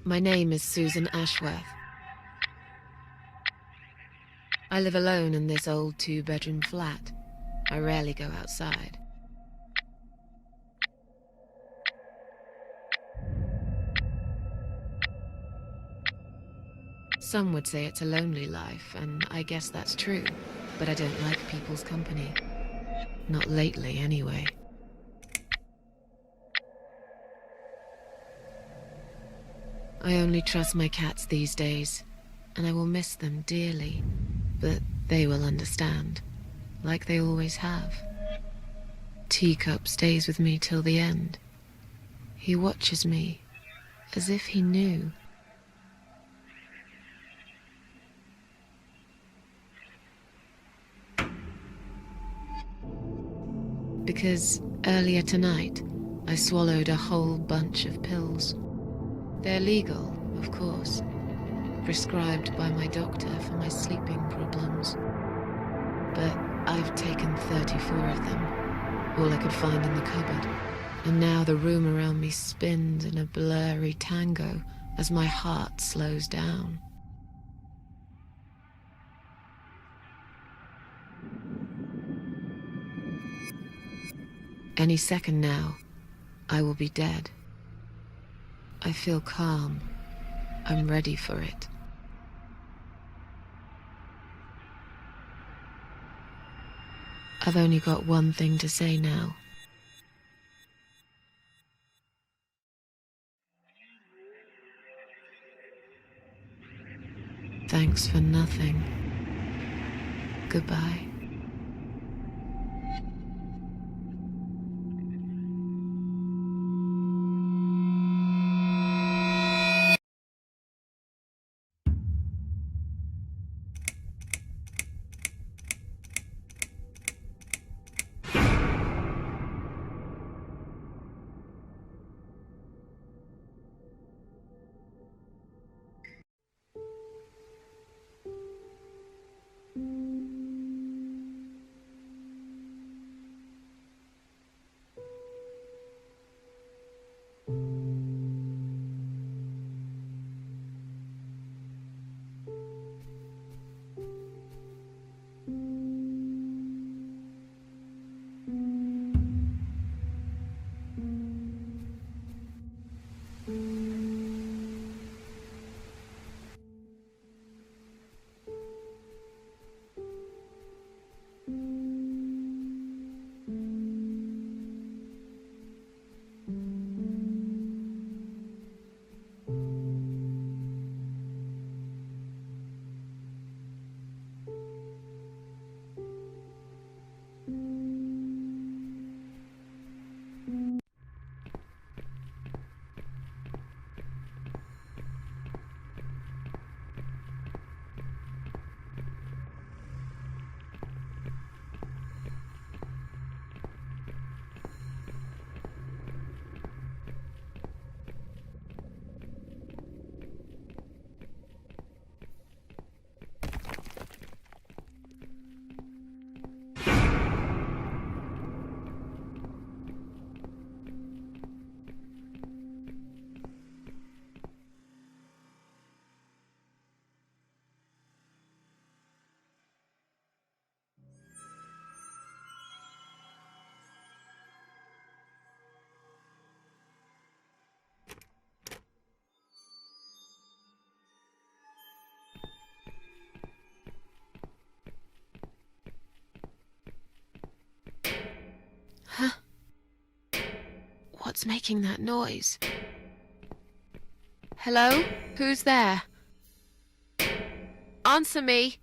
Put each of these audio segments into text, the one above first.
My name is Susan Ashworth. I live alone in this old 2-bedroom flat. I rarely go outside. Some would say it's a lonely life, and I guess that's true, but I don't like people's company. Not lately, anyway. I only trust my cats these days, and I will miss them dearly, but they will understand, like they always have. Teacup stays with me till the end. He watches me, as if he knew. Because earlier tonight, I swallowed a whole bunch of pills. They're legal, of course, prescribed by my doctor for my sleeping problems. But I've taken 34 of them, all I could find in the cupboard. And now the room around me spins in a blurry tango as my heart slows down. Any second now, I will be dead. I feel calm. I'm ready for it. I've only got one thing to say now. Thanks for nothing. Goodbye. Huh? What's making that noise? Hello? Who's there? Answer me!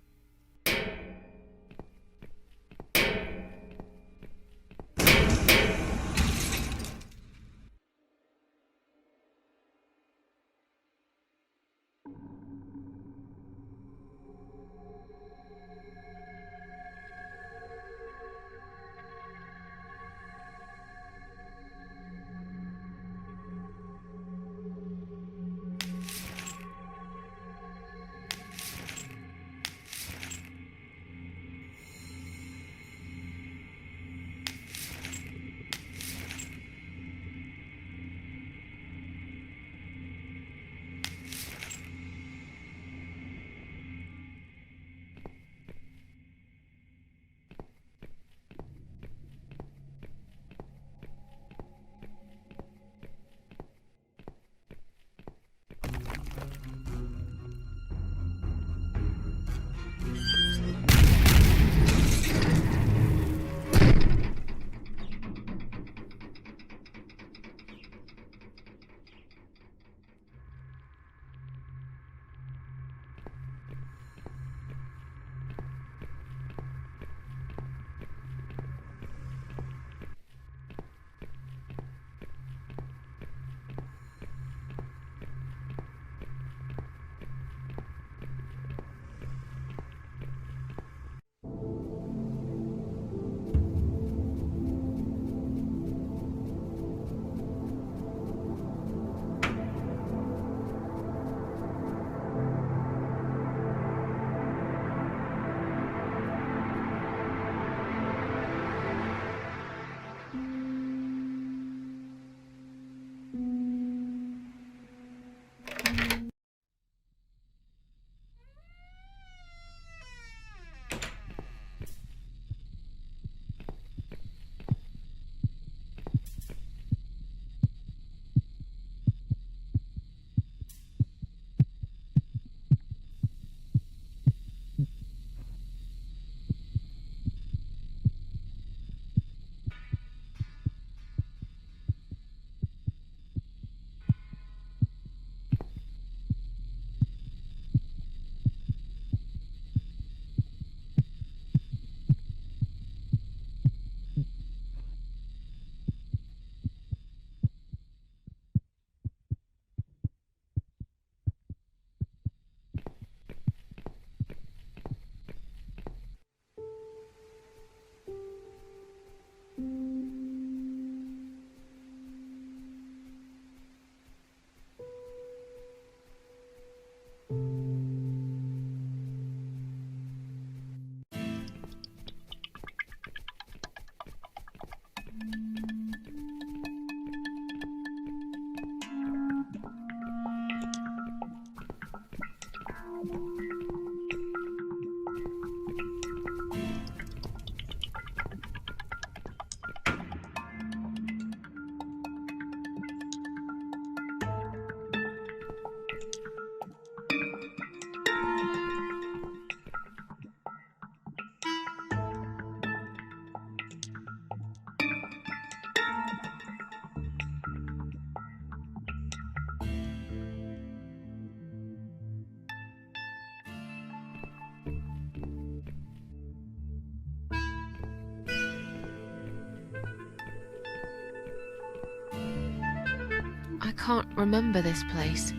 I can't remember this place.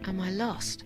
Am I lost?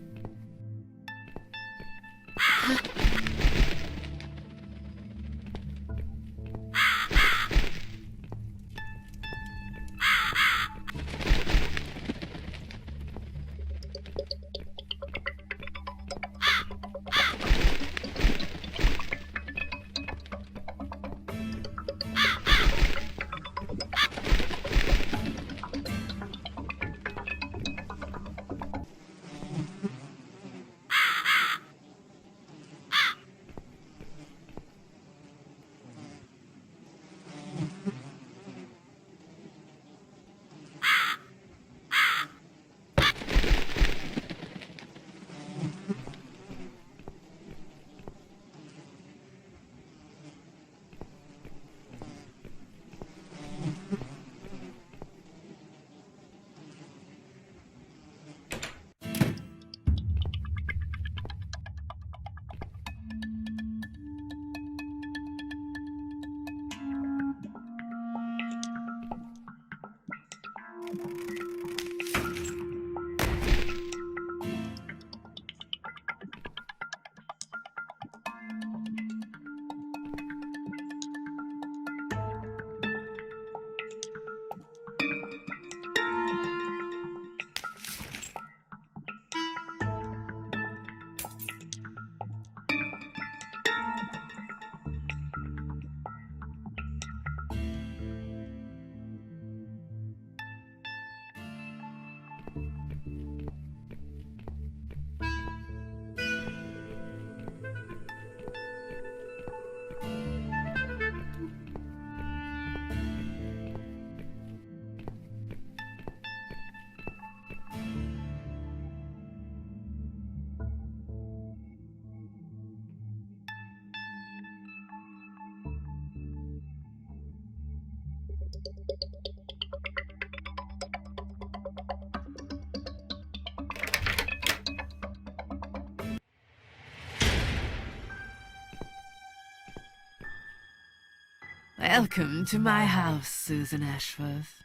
Welcome to my house, Susan Ashworth.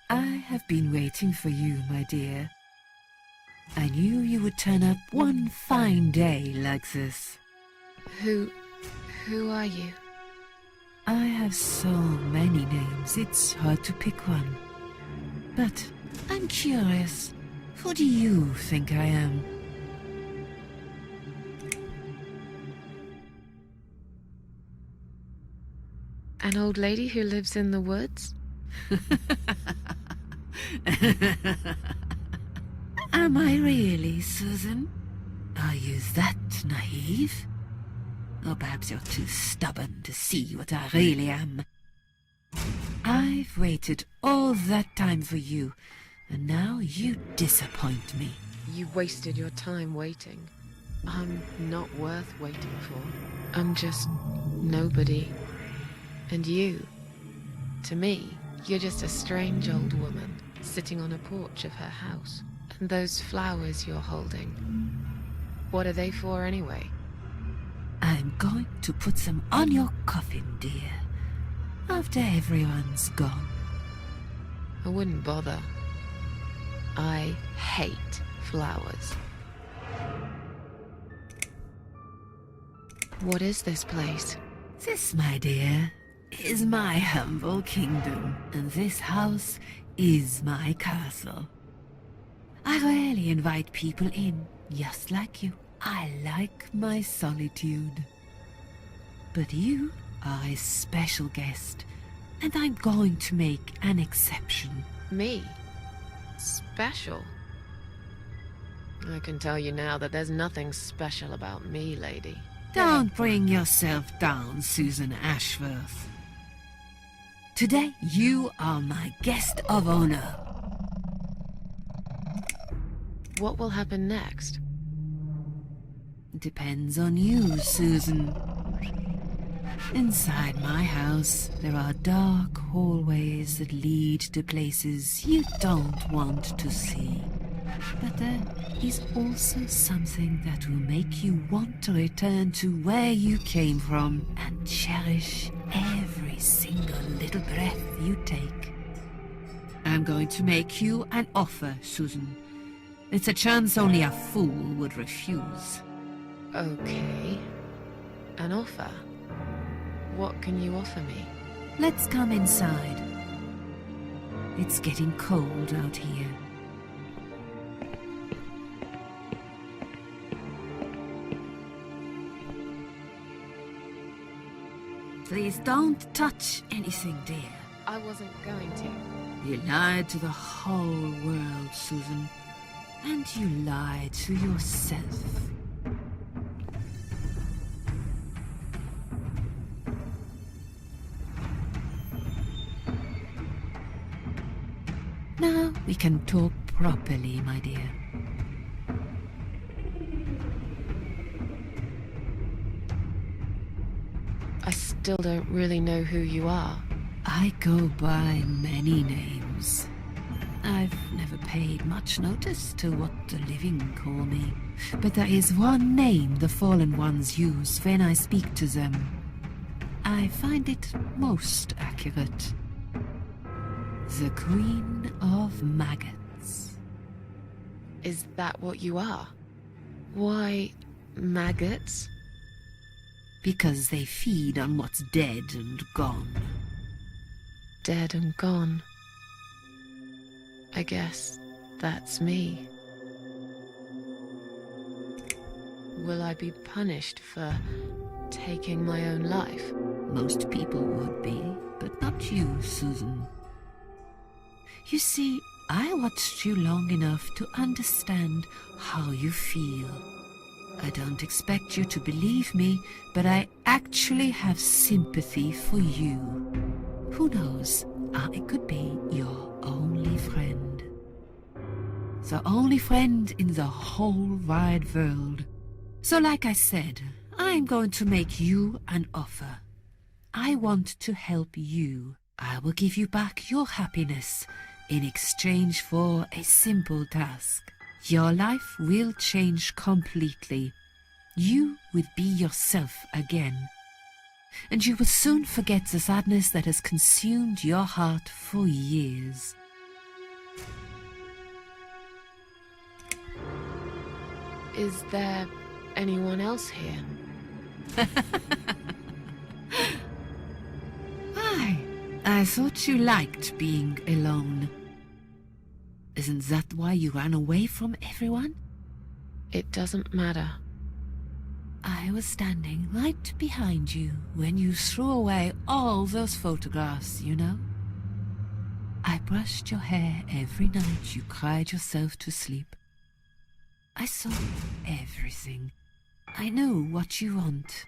I have been waiting for you, my dear. I knew you would turn up one fine day like this. Who are you? I have so many names, it's hard to pick one. But I'm curious, who do you think I am? An old lady who lives in the woods? Am I really, Susan? Are you that naive? Or perhaps you're too stubborn to see what I really am. I've waited all that time for you, and now you disappoint me. You wasted your time waiting. I'm not worth waiting for. I'm just nobody. And you, to me, you're just a strange old woman sitting on a porch of her house. And those flowers you're holding, what are they for anyway? I'm going to put them on your coffin, dear, after everyone's gone. I wouldn't bother. I hate flowers. What is this place? This, my dear, is my humble kingdom, and this house is my castle. I rarely invite people in, just like you. I like my solitude. But you are a special guest, and I'm going to make an exception. Me? Special? I can tell you now that there's nothing special about me, lady. Don't bring yourself down, Susan Ashworth. Today, you are my guest of honor. What will happen next? Depends on you, Susan. Inside my house, there are dark hallways that lead to places you don't want to see. But there is also something that will make you want to return to where you came from and cherish every single little breath you take. I'm going to make you an offer, Susan. It's a chance only a fool would refuse. Okay. An offer? What can you offer me? Let's come inside. It's getting cold out here. Please don't touch anything, dear. I wasn't going to. You lied to the whole world, Susan. And you lied to yourself. Now we can talk properly, my dear. I still don't really know who you are. I go by many names. I've never paid much notice to what the living call me. But there is one name the fallen ones use when I speak to them. I find it most accurate. The Queen of Maggots. Is that what you are? Why, maggots? Because they feed on what's dead and gone. Dead and gone. I guess that's me. Will I be punished for taking my own life? Most people would be, but not you, Susan. You see, I watched you long enough to understand how you feel. I don't expect you to believe me, but I actually have sympathy for you. Who knows, I could be your only friend. The only friend in the whole wide world. So like I said, I'm going to make you an offer. I want to help you. I will give you back your happiness in exchange for a simple task. Your life will change completely. You will be yourself again. And you will soon forget the sadness that has consumed your heart for years. Is there anyone else here? Why? I thought you liked being alone. Isn't that why you ran away from everyone? It doesn't matter. I was standing right behind you when you threw away all those photographs, you know? I brushed your hair every night you cried yourself to sleep. I saw everything. I know what you want,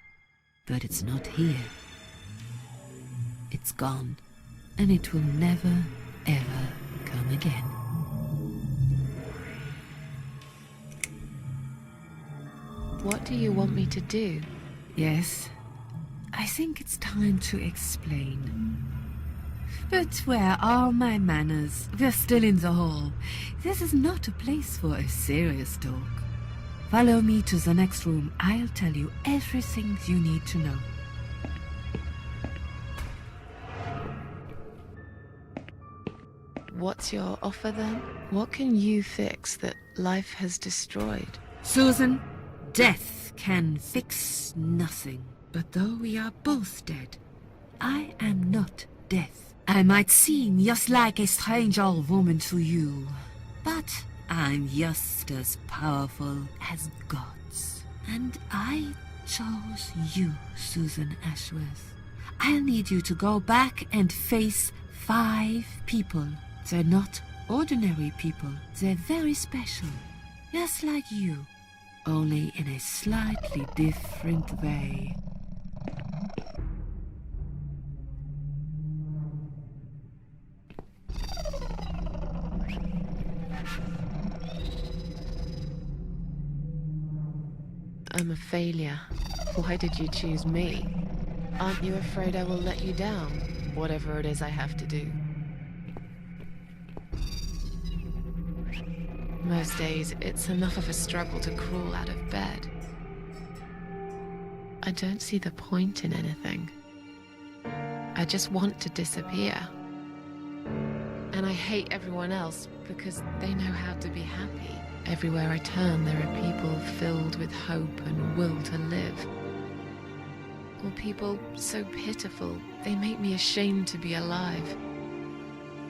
but it's not here. It's gone, and it will never, ever come again. What do you want me to do? Yes, I think it's time to explain. But where are my manners? We're still in the hall. This is not a place for a serious talk. Follow me to the next room. I'll tell you everything you need to know. What's your offer then? What can you fix that life has destroyed? Susan, death can fix nothing. But though we are both dead, I am not death. I might seem just like a strange old woman to you, but I'm just as powerful as gods. And I chose you, Susan Ashworth. I'll need you to go back and face 5 people. They're not ordinary people. They're very special, just like you, only in a slightly different way. I'm a failure. Why did you choose me? Aren't you afraid I will let you down, whatever it is I have to do? Most days, it's enough of a struggle to crawl out of bed. I don't see the point in anything. I just want to disappear. And I hate everyone else because they know how to be happy. Everywhere I turn, there are people filled with hope and will to live. Or people so pitiful, they make me ashamed to be alive.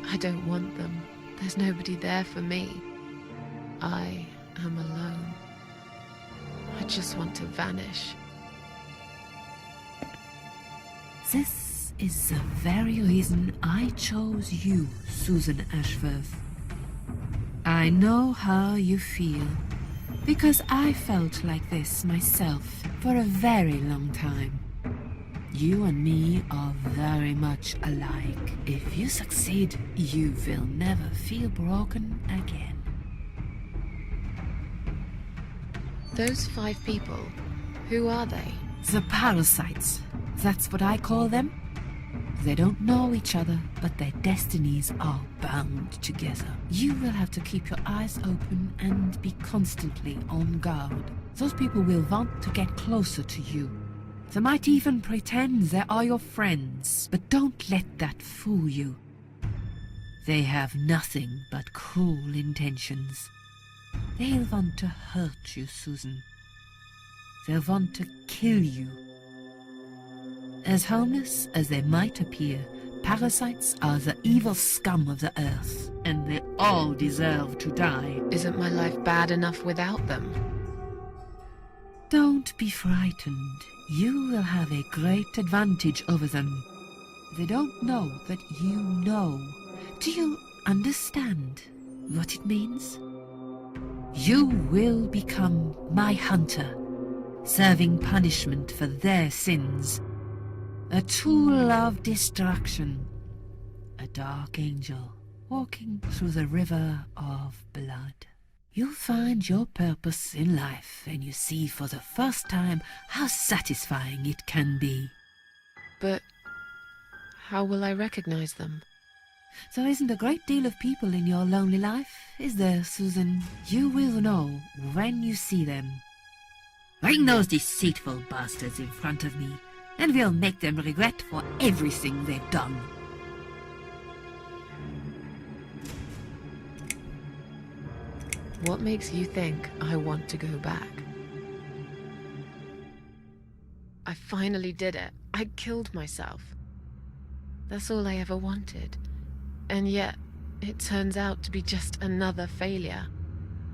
I don't want them. There's nobody there for me. I am alone. I just want to vanish. This is the very reason I chose you, Susan Ashworth. I know how you feel, because I felt like this myself for a very long time. You and me are very much alike. If you succeed, you will never feel broken again. Those 5 people, who are they? The parasites, that's what I call them. They don't know each other, but their destinies are bound together. You will have to keep your eyes open and be constantly on guard. Those people will want to get closer to you. They might even pretend they are your friends, but don't let that fool you. They have nothing but cruel intentions. They'll want to hurt you, Susan. They'll want to kill you. As harmless as they might appear, parasites are the evil scum of the earth, and they all deserve to die. Isn't my life bad enough without them? Don't be frightened. You will have a great advantage over them. They don't know that you know. Do you understand what it means? You will become my hunter, serving punishment for their sins. A tool of destruction. A dark angel walking through the river of blood. You'll find your purpose in life, and you see for the first time how satisfying it can be. But how will I recognize them? There isn't a great deal of people in your lonely life, is there, Susan? You will know when you see them. Bring those deceitful bastards in front of me, and we'll make them regret for everything they've done. What makes you think I want to go back? I finally did it. I killed myself. That's all I ever wanted. And yet, it turns out to be just another failure.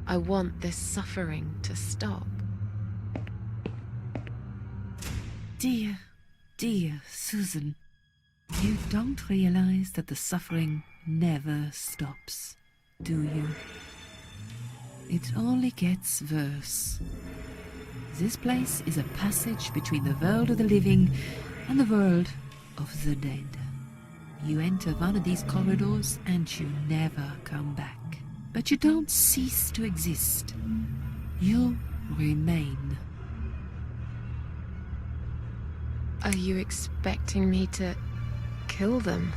I want this suffering to stop. Dear, dear Susan, you don't realize that the suffering never stops, do you? It only gets worse. This place is a passage between the world of the living and the world of the dead. You enter one of these corridors and you never come back. But you don't cease to exist. You remain. Are you expecting me to kill them?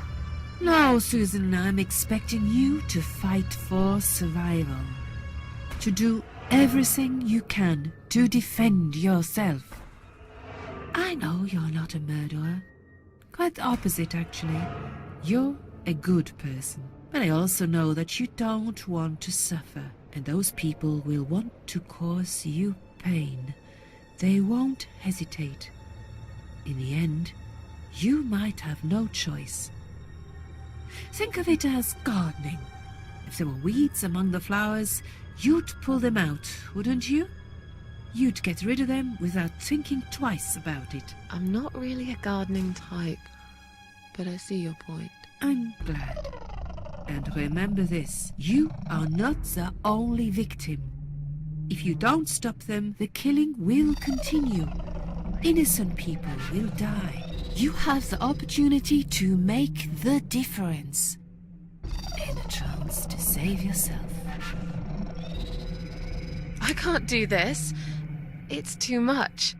No, Susan, I'm expecting you to fight for survival. To do everything you can to defend yourself. I know you're not a murderer. Quite the opposite, actually. You're a good person. But I also know that you don't want to suffer. And those people will want to cause you pain. They won't hesitate. In the end, you might have no choice. Think of it as gardening. If there were weeds among the flowers, you'd pull them out, wouldn't you? You'd get rid of them without thinking twice about it. I'm not really a gardening type, but I see your point. I'm glad. And remember this, you are not the only victim. If you don't stop them, the killing will continue. Innocent people will die. You have the opportunity to make the difference. And a chance to save yourself. I can't do this. It's too much.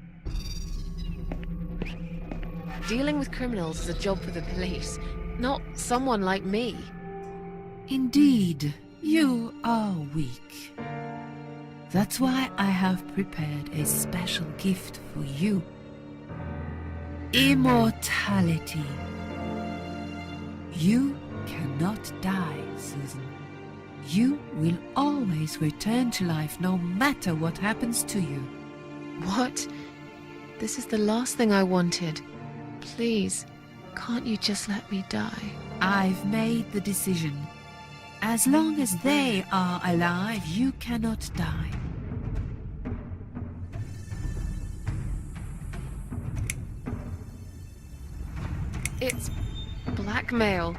Dealing with criminals is a job for the police, not someone like me. Indeed, you are weak. That's why I have prepared a special gift for you. Immortality. You cannot die, Susan. You will always return to life no matter what happens to you. What? This is the last thing I wanted. Please, can't you just let me die? I've made the decision. As long as they are alive, you cannot die. It's blackmail.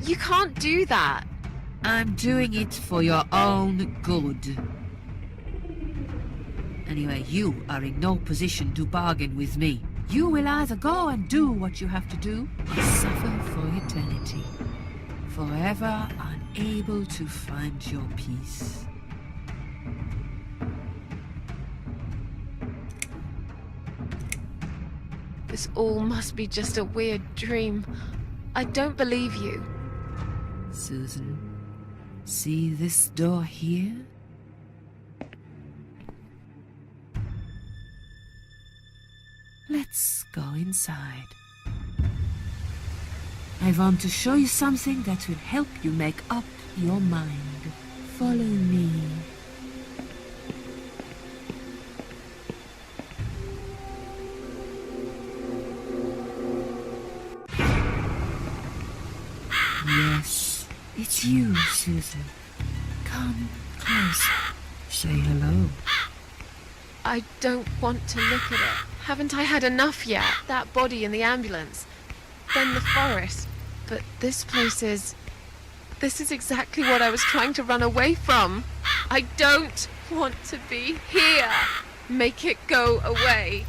You can't do that. I'm doing it for your own good. Anyway, you are in no position to bargain with me. You will either go and do what you have to do, or suffer for eternity, forever unable to find your peace. This all must be just a weird dream. I don't believe you. Susan, see this door here? Let's go inside. I want to show you something that will help you make up your mind. Follow me. Yes, it's you, Susan. Come closer. Say hello. I don't want to look at it. Haven't I had enough yet? That body in the ambulance. Then the forest. But this place is... This is exactly what I was trying to run away from. I don't want to be here. Make it go away.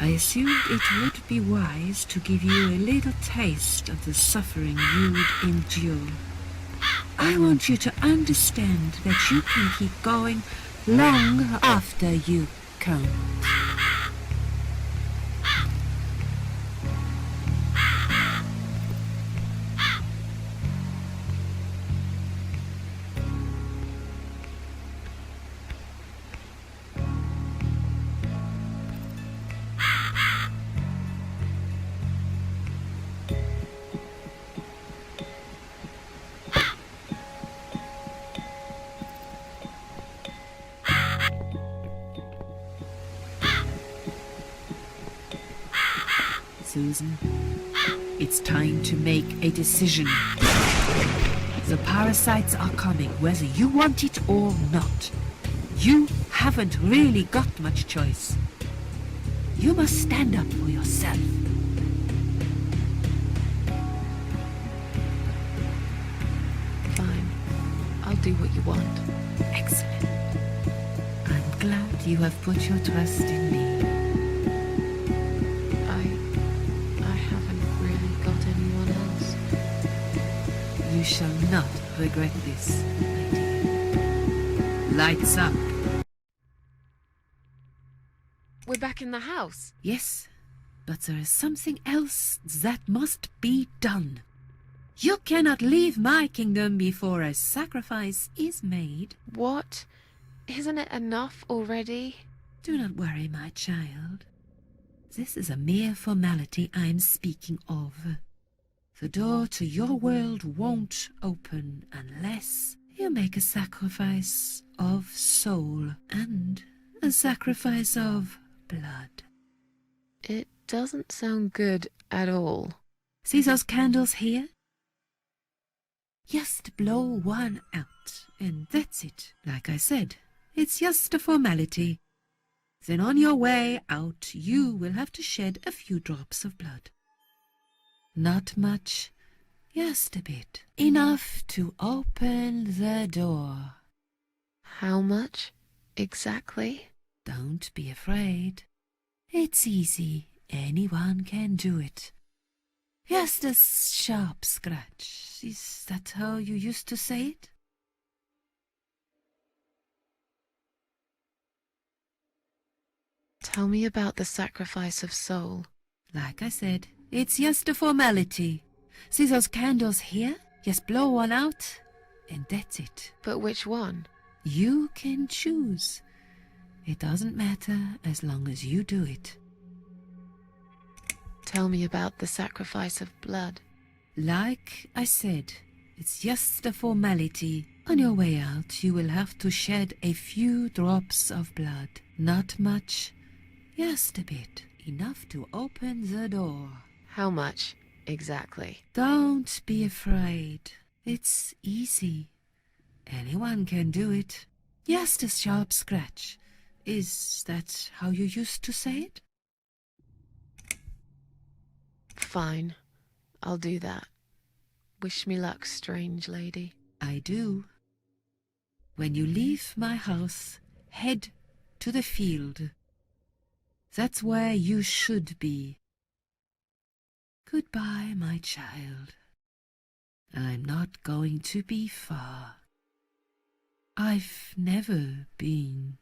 I assumed it would be wise to give you a little taste of the suffering you'd endure. I want you to understand that you can keep going long after you can't. Susan, it's time to make a decision. The parasites are coming, whether you want it or not. You haven't really got much choice. You must stand up for yourself. Fine. I'll do what you want. Excellent. I'm glad you have put your trust in me. I haven't really got anyone else. You shall not regret this, my dear. Lights up. We're back in the house. Yes, but there is something else that must be done. You cannot leave my kingdom before a sacrifice is made. What? Isn't it enough already? Do not worry, my child. This is a mere formality I'm speaking of. The door to your world won't open unless you make a sacrifice of soul and a sacrifice of blood. It doesn't sound good at all. See those candles here? Just blow one out, and that's it. Like I said, it's just a formality. Then on your way out, you will have to shed a few drops of blood. Not much, just a bit. Enough to open the door. How much exactly? Don't be afraid. It's easy. Anyone can do it. Just a sharp scratch. Is that how you used to say it? Tell me about the sacrifice of soul. Like I said, it's just a formality. See those candles here? Just blow one out, and that's it. But which one? You can choose. It doesn't matter as long as you do it. Tell me about the sacrifice of blood. Like I said, it's just a formality. On your way out, you will have to shed a few drops of blood. Not much, just a bit. Enough to open the door. How much, exactly? Don't be afraid. It's easy. Anyone can do it. Just a sharp scratch. Is that how you used to say it? Fine. I'll do that. Wish me luck, strange lady. I do. When you leave my house, head to the field. That's where you should be. Goodbye, my child. I'm not going to be far. I've never been.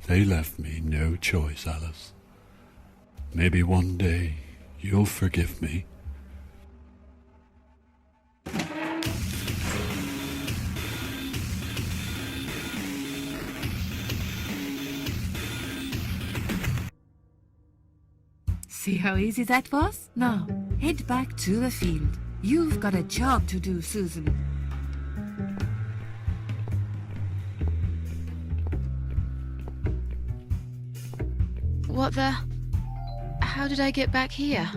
They left me no choice, Alice. Maybe one day you'll forgive me. See how easy that was? Now, head back to the field. You've got a job to do, Susan. What the? How did I get back here?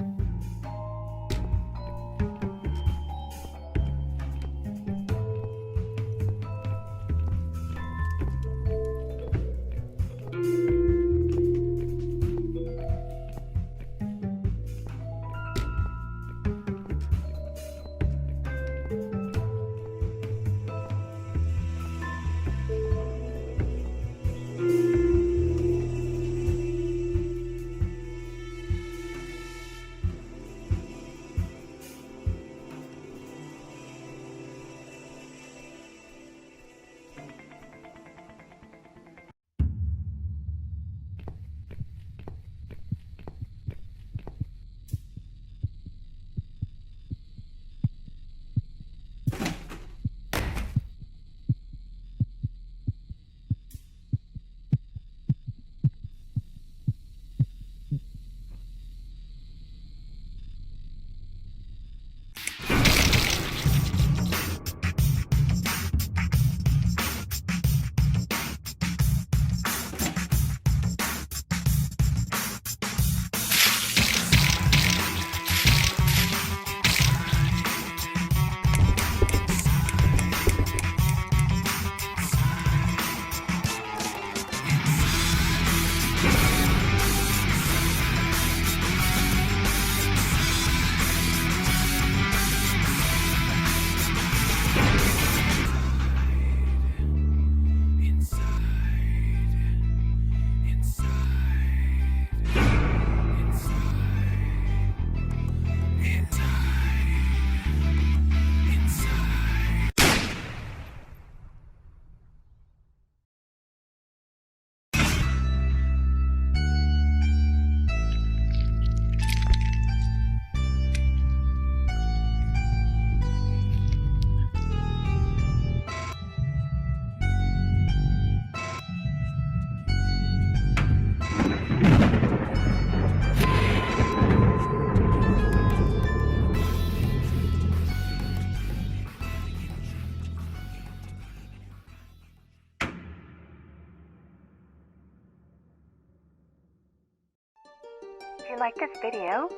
If you like this video,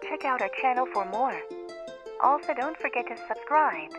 check out our channel for more. Also, don't forget to subscribe.